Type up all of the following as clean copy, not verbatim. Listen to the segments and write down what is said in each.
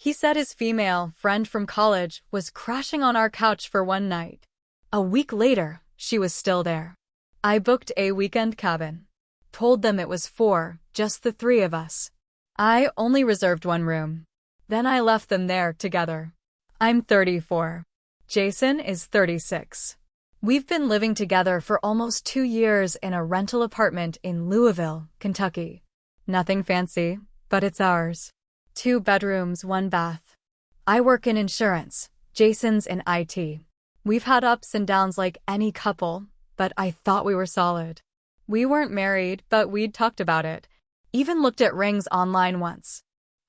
He said his female friend from college was crashing on our couch for one night. A week later, she was still there. I booked a weekend cabin. Told them it was for just the three of us. I only reserved one room. Then I left them there together. I'm 34. Jason is 36. We've been living together for almost 2 years in a rental apartment in Louisville, Kentucky. Nothing fancy, but it's ours. 2 bedrooms, 1 bath. I work in insurance. Jason's in IT. We've had ups and downs like any couple, but I thought we were solid. We weren't married, but we'd talked about it. Even looked at rings online once.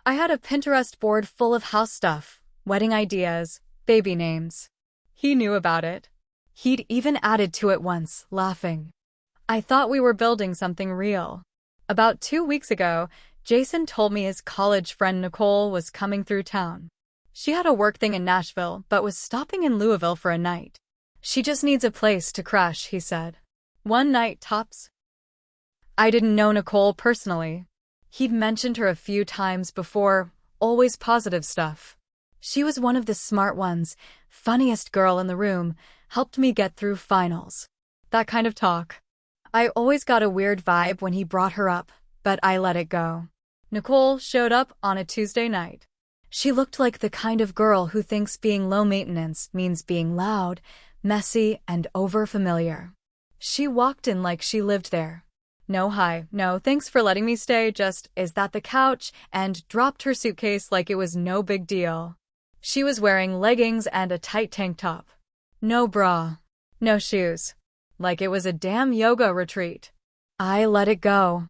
I had a Pinterest board full of house stuff, wedding ideas, baby names. He knew about it. He'd even added to it once, laughing. I thought we were building something real. About 2 weeks ago, Jason told me his college friend Nicole was coming through town. She had a work thing in Nashville, but was stopping in Louisville for a night. She just needs a place to crash, he said. 1 night tops. I didn't know Nicole personally. He'd mentioned her a few times before, always positive stuff. She was one of the smart ones, funniest girl in the room, helped me get through finals. That kind of talk. I always got a weird vibe when he brought her up, but I let it go. Nicole showed up on a Tuesday night. She looked like the kind of girl who thinks being low maintenance means being loud, messy, and over-familiar. She walked in like she lived there. No hi, no thanks for letting me stay, just, is that the couch, and dropped her suitcase like it was no big deal. She was wearing leggings and a tight tank top. No bra. No shoes. Like it was a damn yoga retreat. I let it go.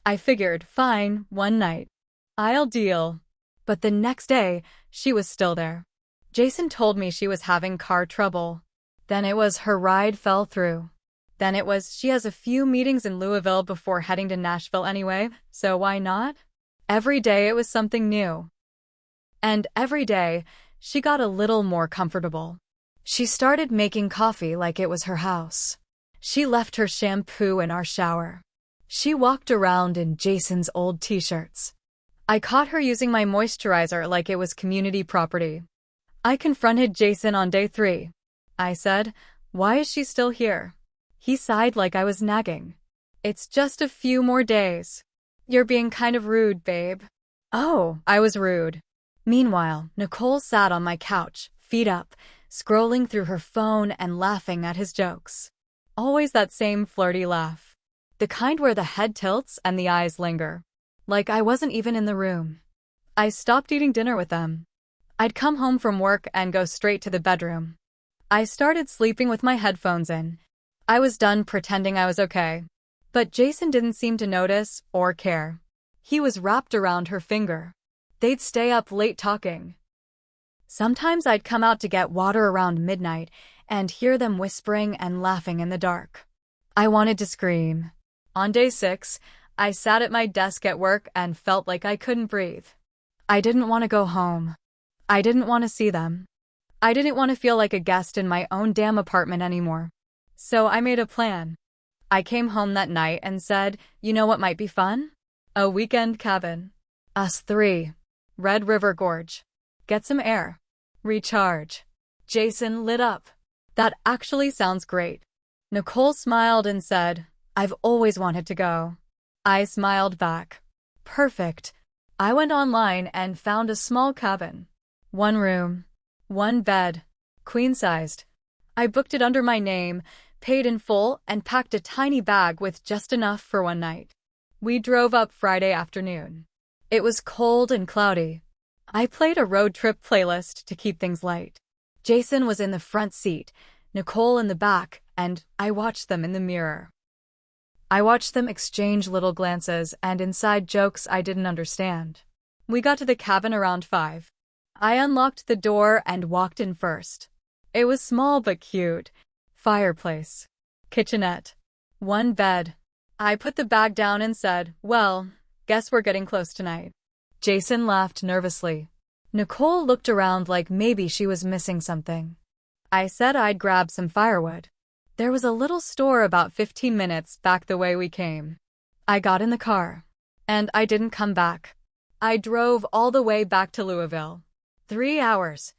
I figured, fine, 1 night. I'll deal. But the next day, she was still there. Jason told me she was having car trouble. Then it was her ride fell through. Then it was she has a few meetings in Louisville before heading to Nashville anyway, so why not? Every day it was something new. And every day, she got a little more comfortable. She started making coffee like it was her house. She left her shampoo in our shower. She walked around in Jason's old t-shirts. I caught her using my moisturizer like it was community property. I confronted Jason on day 3. I said, "Why is she still here?" He sighed like I was nagging. "It's just a few more days." "You're being kind of rude, babe." Oh, I was rude. Meanwhile, Nicole sat on my couch, feet up, scrolling through her phone and laughing at his jokes. Always that same flirty laugh. The kind where the head tilts and the eyes linger. Like I wasn't even in the room. I stopped eating dinner with them. I'd come home from work and go straight to the bedroom. I started sleeping with my headphones in. I was done pretending I was okay. But Jason didn't seem to notice or care. He was wrapped around her finger. They'd stay up late talking. Sometimes I'd come out to get water around midnight and hear them whispering and laughing in the dark. I wanted to scream. On day 6, I sat at my desk at work and felt like I couldn't breathe. I didn't want to go home. I didn't want to see them. I didn't want to feel like a guest in my own damn apartment anymore. So I made a plan. I came home that night and said, "You know what might be fun? A weekend cabin. Us 3. Red River Gorge. Get some air. Recharge." Jason lit up. "That actually sounds great." Nicole smiled and said, "I've always wanted to go." I smiled back. Perfect. I went online and found a small cabin. 1 room. 1 bed. Queen-sized. I booked it under my name, paid in full, and packed a tiny bag with just enough for 1 night. We drove up Friday afternoon. It was cold and cloudy. I played a road trip playlist to keep things light. Jason was in the front seat, Nicole in the back, and I watched them in the mirror. I watched them exchange little glances and inside jokes I didn't understand. We got to the cabin around 5. I unlocked the door and walked in first. It was small but cute. Fireplace. Kitchenette. 1 bed. I put the bag down and said, "Well, guess we're getting close tonight." Jason laughed nervously. Nicole looked around like maybe she was missing something. I said I'd grab some firewood. There was a little store about 15 minutes back the way we came. I got in the car. And I didn't come back. I drove all the way back to Louisville. 3 hours.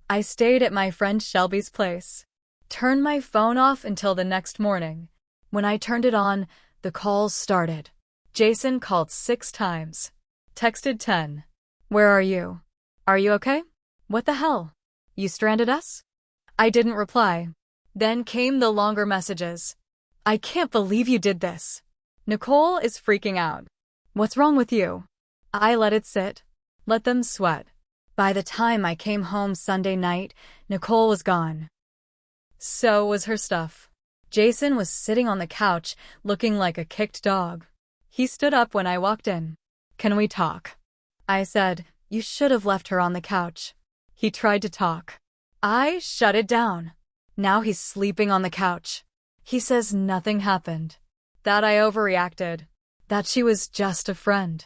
I stayed at my friend Shelby's place. Turned my phone off until the next morning. When I turned it on, the calls started. Jason called 6 times. Texted 10. Where are you? Are you okay? What the hell? You stranded us? I didn't reply. Then came the longer messages. I can't believe you did this. Nicole is freaking out. What's wrong with you? I let it sit. Let them sweat. By the time I came home Sunday night, Nicole was gone. So was her stuff. Jason was sitting on the couch, looking like a kicked dog. He stood up when I walked in. Can we talk? I said, you should have left her on the couch. He tried to talk. I shut it down. Now he's sleeping on the couch. He says nothing happened. That I overreacted. That she was just a friend.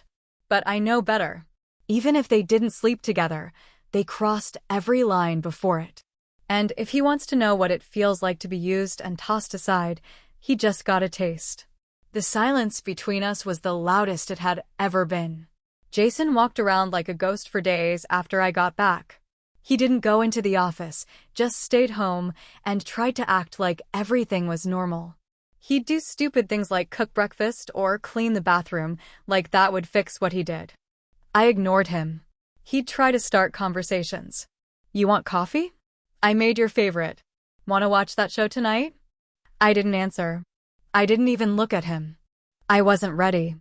But I know better. Even if they didn't sleep together, they crossed every line before it. And if he wants to know what it feels like to be used and tossed aside, he just got a taste. The silence between us was the loudest it had ever been. Jason walked around like a ghost for days after I got back. He didn't go into the office, just stayed home and tried to act like everything was normal. He'd do stupid things like cook breakfast or clean the bathroom, like that would fix what he did. I ignored him. He'd try to start conversations. You want coffee? I made your favorite. Want to watch that show tonight? I didn't answer. I didn't even look at him. I wasn't ready.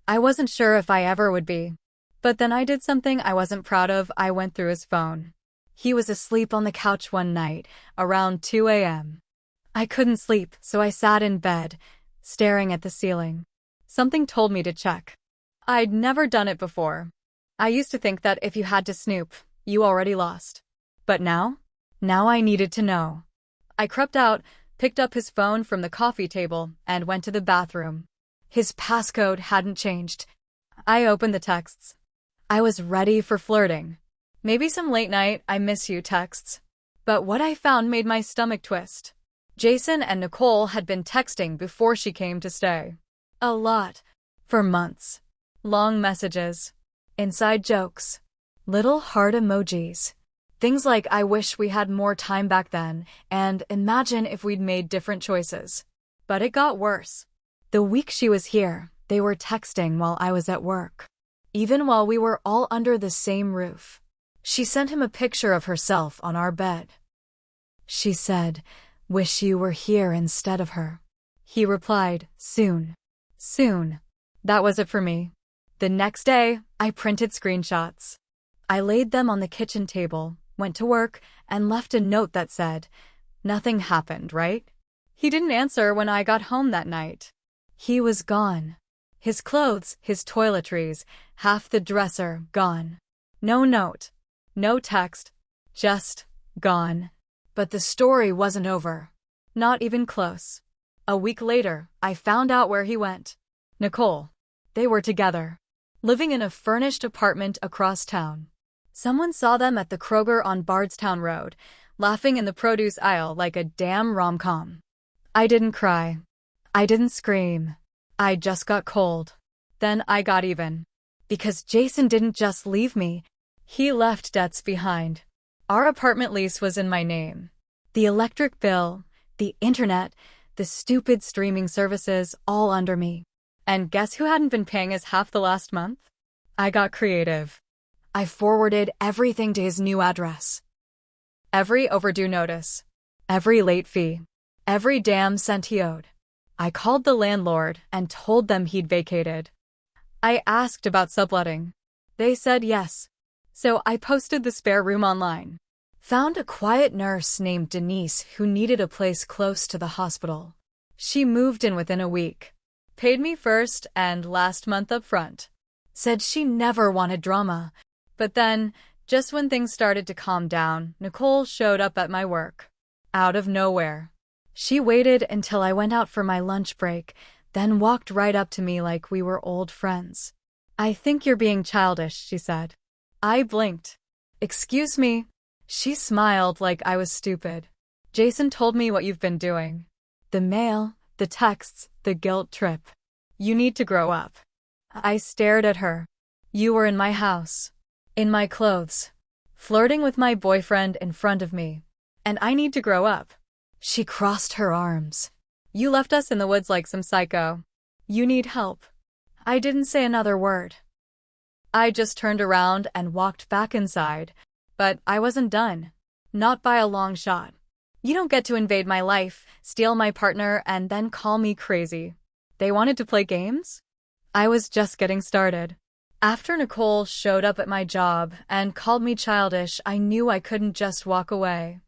I wasn't sure if I ever would be. But then I did something I wasn't proud of. I went through his phone. He was asleep on the couch one night, around 2 a.m. I couldn't sleep, so I sat in bed, staring at the ceiling. Something told me to check. I'd never done it before. I used to think that if you had to snoop, you already lost. But now I needed to know. I crept out, picked up his phone from the coffee table, and went to the bathroom. His passcode hadn't changed. I opened the texts. I was ready for flirting. Maybe some late night I miss you texts. But what I found made my stomach twist. Jason and Nicole had been texting before she came to stay. A lot. For months. Long messages. Inside jokes. Little heart emojis. Things like I wish we had more time back then, and imagine if we'd made different choices. But it got worse. The week she was here, they were texting while I was at work. Even while we were all under the same roof. She sent him a picture of herself on our bed. She said, wish you were here instead of her. He replied, soon. Soon. That was it for me. The next day, I printed screenshots. I laid them on the kitchen table, went to work, and left a note that said, nothing happened, right? He didn't answer when I got home that night. He was gone. His clothes, his toiletries, half the dresser, gone. No note. No text. Just gone. But the story wasn't over. Not even close. A week later, I found out where he went. Nicole. They were together. Living in a furnished apartment across town. Someone saw them at the Kroger on Bardstown Road, laughing in the produce aisle like a damn rom-com. I didn't cry. I didn't scream. I just got cold. Then I got even. Because Jason didn't just leave me. He left debts behind. Our apartment lease was in my name. The electric bill, the internet, the stupid streaming services, all under me. And guess who hadn't been paying us half the last month? I got creative. I forwarded everything to his new address. Every overdue notice. Every late fee. Every damn cent he owed. I called the landlord and told them he'd vacated. I asked about subletting. They said yes. So I posted the spare room online. Found a quiet nurse named Denise who needed a place close to the hospital. She moved in within a week. Paid me first and last month up front. Said she never wanted drama. But then, just when things started to calm down, Nicole showed up at my work. Out of nowhere. She waited until I went out for my lunch break, then walked right up to me like we were old friends. I think you're being childish, she said. I blinked. Excuse me. She smiled like I was stupid. Jason told me what you've been doing. The mail, the texts, the guilt trip. You need to grow up. I stared at her. You were in my house. In my clothes. flirting with my boyfriend in front of me. And I need to grow up. She crossed her arms. You left us in the woods like some psycho. You need help. I didn't say another word. I just turned around and walked back inside. But I wasn't done. Not by a long shot. You don't get to invade my life, steal my partner, and then call me crazy. They wanted to play games? I was just getting started. After Nicole showed up at my job and called me childish, I knew I couldn't just walk away.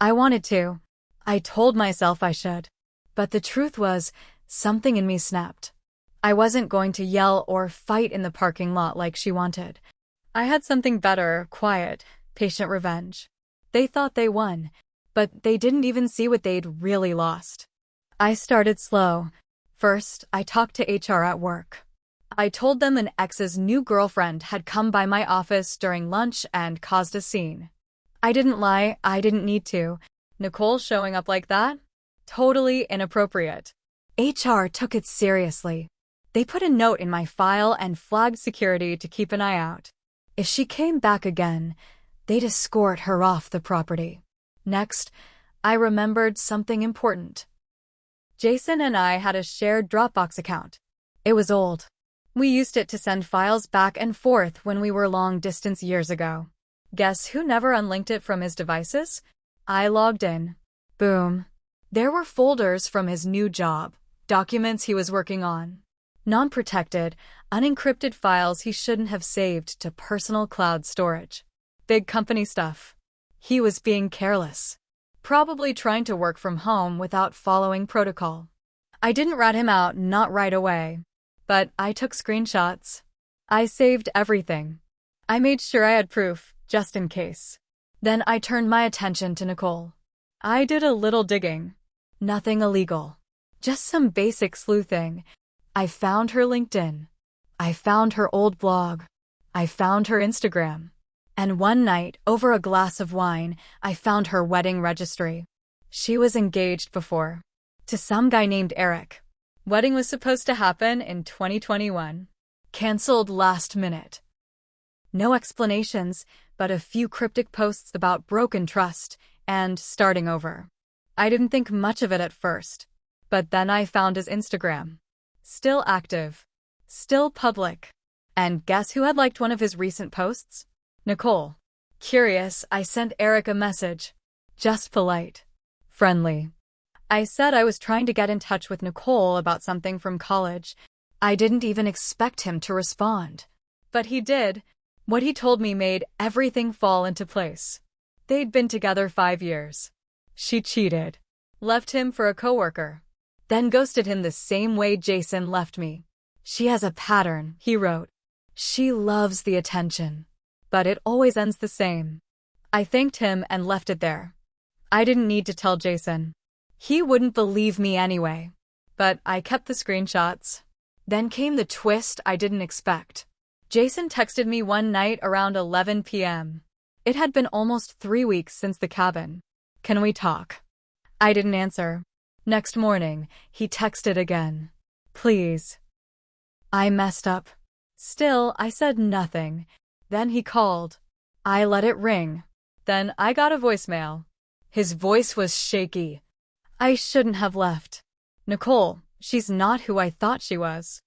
I wanted to. I told myself I should. But the truth was, something in me snapped. I wasn't going to yell or fight in the parking lot like she wanted. I had something better, quiet, patient revenge. They thought they won, but they didn't even see what they'd really lost. I started slow. First, I talked to HR at work. I told them an ex's new girlfriend had come by my office during lunch and caused a scene. I didn't lie, I didn't need to. Nicole showing up like that? Totally inappropriate. HR took it seriously. They put a note in my file and flagged security to keep an eye out. If she came back again, they'd escort her off the property. Next, I remembered something important. Jason and I had a shared Dropbox account. It was old. We used it to send files back and forth when we were long distance years ago. Guess who never unlinked it from his devices? I logged in. Boom. There were folders from his new job, documents he was working on. Non-protected, unencrypted files he shouldn't have saved to personal cloud storage. Big company stuff. He was being careless. Probably trying to work from home without following protocol. I didn't rat him out, not right away. But I took screenshots. I saved everything. I made sure I had proof, just in case. Then I turned my attention to Nicole. I did a little digging. Nothing illegal. Just some basic sleuthing. I found her LinkedIn. I found her old blog. I found her Instagram. And one night, over a glass of wine, I found her wedding registry. She was engaged before. To some guy named Eric. Wedding was supposed to happen in 2021. Cancelled last minute. No explanations, but a few cryptic posts about broken trust and starting over. I didn't think much of it at first. But then I found his Instagram. Still active. Still public. And guess who had liked one of his recent posts? Nicole. Curious, I sent Eric a message. Just polite. Friendly. I said I was trying to get in touch with Nicole about something from college. I didn't even expect him to respond. But he did. What he told me made everything fall into place. They'd been together 5 years. She cheated. Left him for a coworker. Then ghosted him the same way Jason left me. She has a pattern, he wrote. She loves the attention. But it always ends the same. I thanked him and left it there. I didn't need to tell Jason. He wouldn't believe me anyway. But I kept the screenshots. Then came the twist I didn't expect. Jason texted me one night around 11 p.m. It had been almost 3 weeks since the cabin. Can we talk? I didn't answer. Next morning, he texted again. Please. I messed up. Still, I said nothing. Then he called. I let it ring. Then I got a voicemail. His voice was shaky. I shouldn't have left. Nicole, she's not who I thought she was.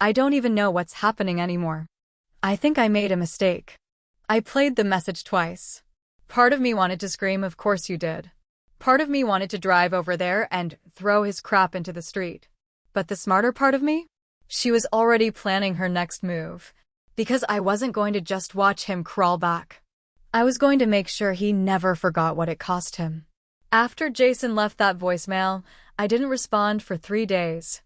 I don't even know what's happening anymore. I think I made a mistake. I played the message twice. Part of me wanted to scream, of course you did. Part of me wanted to drive over there and throw his crap into the street. But the smarter part of me? She was already planning her next move. Because I wasn't going to just watch him crawl back. I was going to make sure he never forgot what it cost him. After Jason left that voicemail, I didn't respond for 3 days.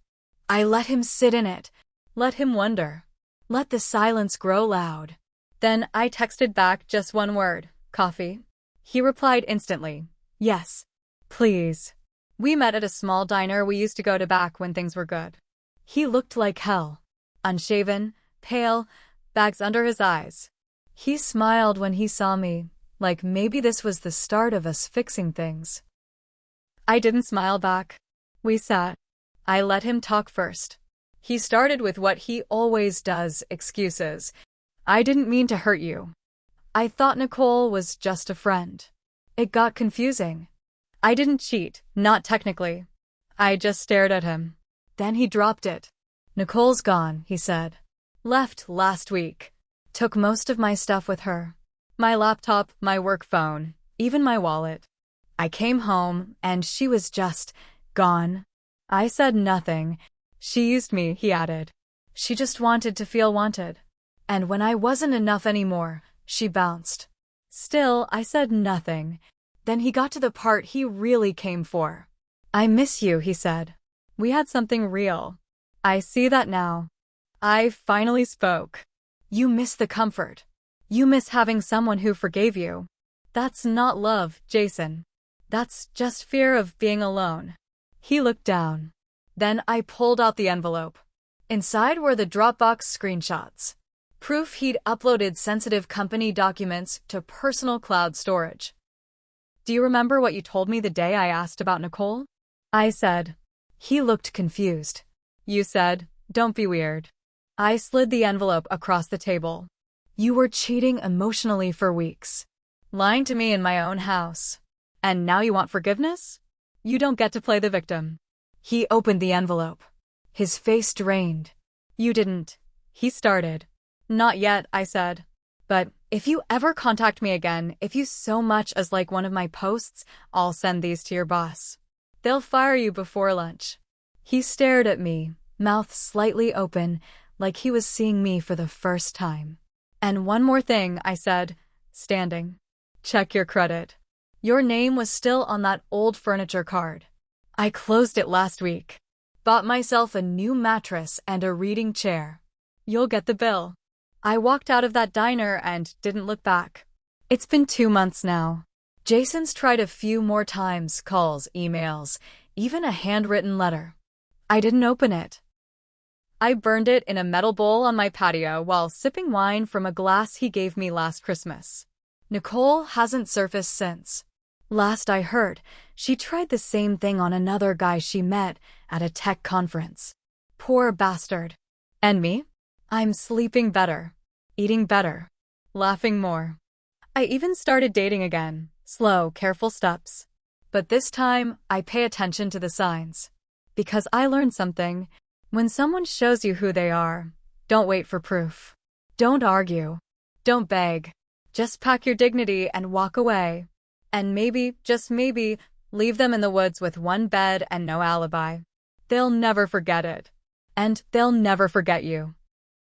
I let him sit in it. Let him wonder. Let the silence grow loud. Then I texted back just one word, coffee. He replied instantly, yes, please. We met at a small diner we used to go to back when things were good. He looked like hell. Unshaven, pale, bags under his eyes. He smiled when he saw me, like maybe this was the start of us fixing things. I didn't smile back. We sat. I let him talk first. He started with what he always does, excuses. I didn't mean to hurt you. I thought Nicole was just a friend. It got confusing. I didn't cheat, not technically. I just stared at him. Then he dropped it. Nicole's gone, he said. Left last week. Took most of my stuff with her. My laptop, my work phone, even my wallet. I came home, and she was just gone. I said nothing. She used me, he added. She just wanted to feel wanted. And when I wasn't enough anymore, she bounced. Still, I said nothing. Then he got to the part he really came for. I miss you, he said. We had something real. I see that now. I finally spoke. You miss the comfort. You miss having someone who forgave you. That's not love, Jason. That's just fear of being alone. He looked down. Then I pulled out the envelope. Inside were the Dropbox screenshots. Proof he'd uploaded sensitive company documents to personal cloud storage. Do you remember what you told me the day I asked about Nicole? I said. He looked confused. You said, don't be weird. I slid the envelope across the table. You were cheating emotionally for weeks. Lying to me in my own house. And now you want forgiveness? You don't get to play the victim. He opened the envelope. His face drained. You didn't. He started. Not yet, I said. But if you ever contact me again, if you so much as like one of my posts, I'll send these to your boss. They'll fire you before lunch. He stared at me, mouth slightly open, like he was seeing me for the first time. And one more thing, I said, standing. Check your credit. Your name was still on that old furniture card. I closed it last week. Bought myself a new mattress and a reading chair. You'll get the bill. I walked out of that diner and didn't look back. It's been 2 months now. Jason's tried a few more times, calls, emails, even a handwritten letter. I didn't open it. I burned it in a metal bowl on my patio while sipping wine from a glass he gave me last Christmas. Nicole hasn't surfaced since. Last I heard, she tried the same thing on another guy she met at a tech conference. Poor bastard. And me? I'm sleeping better, eating better, laughing more. I even started dating again, slow, careful steps. But this time, I pay attention to the signs. Because I learned something. When someone shows you who they are, don't wait for proof. Don't argue. Don't beg. Just pack your dignity and walk away. And maybe, just maybe, leave them in the woods with one bed and no alibi. They'll never forget it. And they'll never forget you.